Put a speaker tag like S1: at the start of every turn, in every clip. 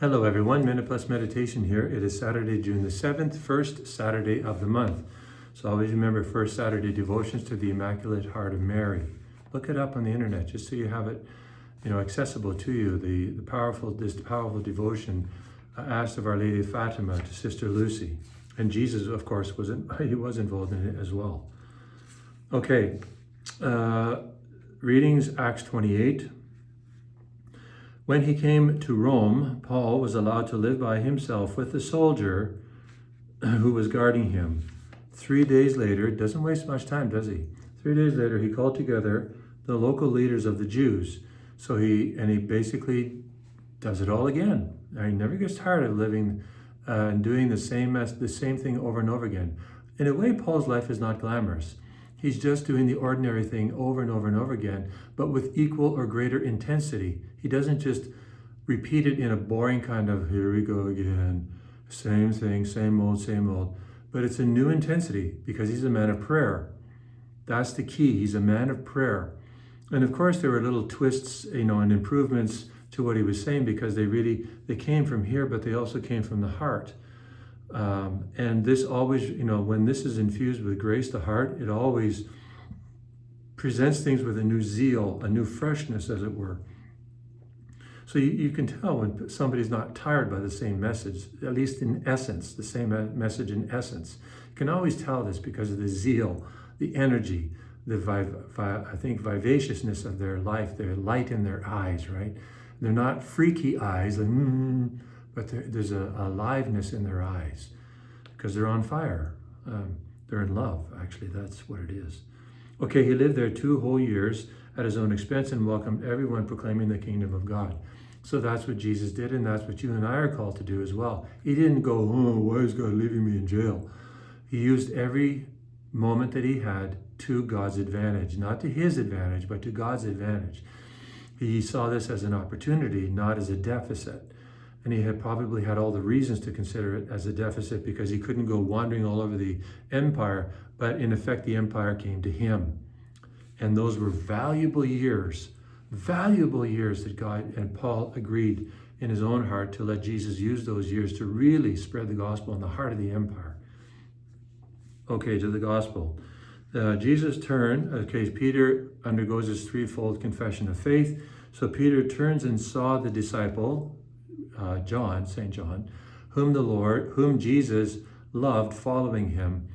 S1: Hello everyone, Minute Plus Meditation here. It is Saturday, June the 7th, first Saturday of the month. So always remember first Saturday devotions to the Immaculate Heart of Mary. Look it up on the internet just so you have it, accessible to you. This powerful devotion asked of Our Lady of Fatima to Sister Lucy. And Jesus, of course, was involved in it as well. Okay, readings Acts 28. When he came to Rome, Paul was allowed to live by himself with the soldier who was guarding him. 3 days later, doesn't waste much time, does he? 3 days later, he called together the local leaders of the Jews. So he basically does it all again. He never gets tired of living and doing the same thing over and over again. In a way, Paul's life is not glamorous. He's just doing the ordinary thing over and over and over again, but with equal or greater intensity. He doesn't just repeat it in a boring kind of, here we go again, same thing, same old. But it's a new intensity because he's a man of prayer. That's the key. He's a man of prayer. And of course, there were little twists, and improvements to what he was saying because they came from here, but they also came from the heart. And this always, when this is infused with grace, the heart, it always presents things with a new zeal, a new freshness, as it were. So you can tell when somebody's not tired by the same message, at least in essence, the same message in essence. You can always tell this because of the zeal, the energy, the vivaciousness of their life, their light in their eyes, right? They're not freaky eyes, but there's a aliveness in their eyes because they're on fire. They're in love, actually. That's what it is. Okay, he lived there 2 whole years at his own expense and welcomed everyone proclaiming the kingdom of God. So that's what Jesus did, and that's what you and I are called to do as well. He didn't go, why is God leaving me in jail? He used every moment that he had to God's advantage, not to his advantage, but to God's advantage. He saw this as an opportunity, not as a deficit. And he had probably had all the reasons to consider it as a deficit because he couldn't go wandering all over the empire, but in effect, the empire came to him. And those were valuable years that God and Paul agreed in his own heart to let Jesus use those years to really spread the gospel in the heart of the empire. Okay, to the gospel. Jesus turned, Peter undergoes his threefold confession of faith. So Peter turns and saw the disciple, John, St. John, whom Jesus loved following him.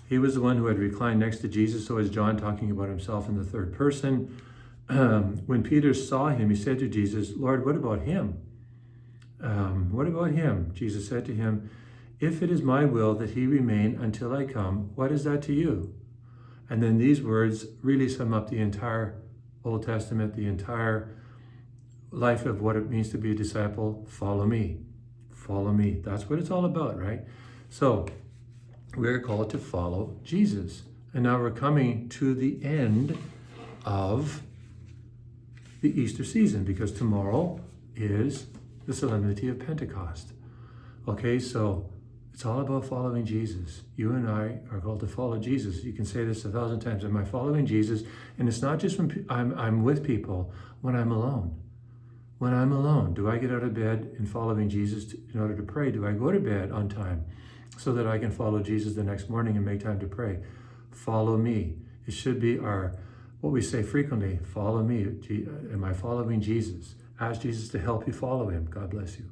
S1: He was the one who had reclined next to Jesus, so is John talking about himself in the third person. When Peter saw him, he said to Jesus, Lord, what about him? What about him? Jesus said to him, if it is my will that he remain until I come, what is that to you? And then these words really sum up the entire Old Testament, the entire life of what it means to be a disciple. Follow me. Follow me. That's what it's all about, right? So we're called to follow Jesus. And now we're coming to the end of the Easter season because tomorrow is the Solemnity of Pentecost. Okay, so it's all about following Jesus. You and I are called to follow Jesus. You can say this 1,000 times. Am I following Jesus? And it's not just when I'm with people, when I'm alone. When I'm alone, do I get out of bed in following Jesus in order to pray? Do I go to bed on time so that I can follow Jesus the next morning and make time to pray? Follow me. It should be what we say frequently, follow me. Am I following Jesus? Ask Jesus to help you follow him. God bless you.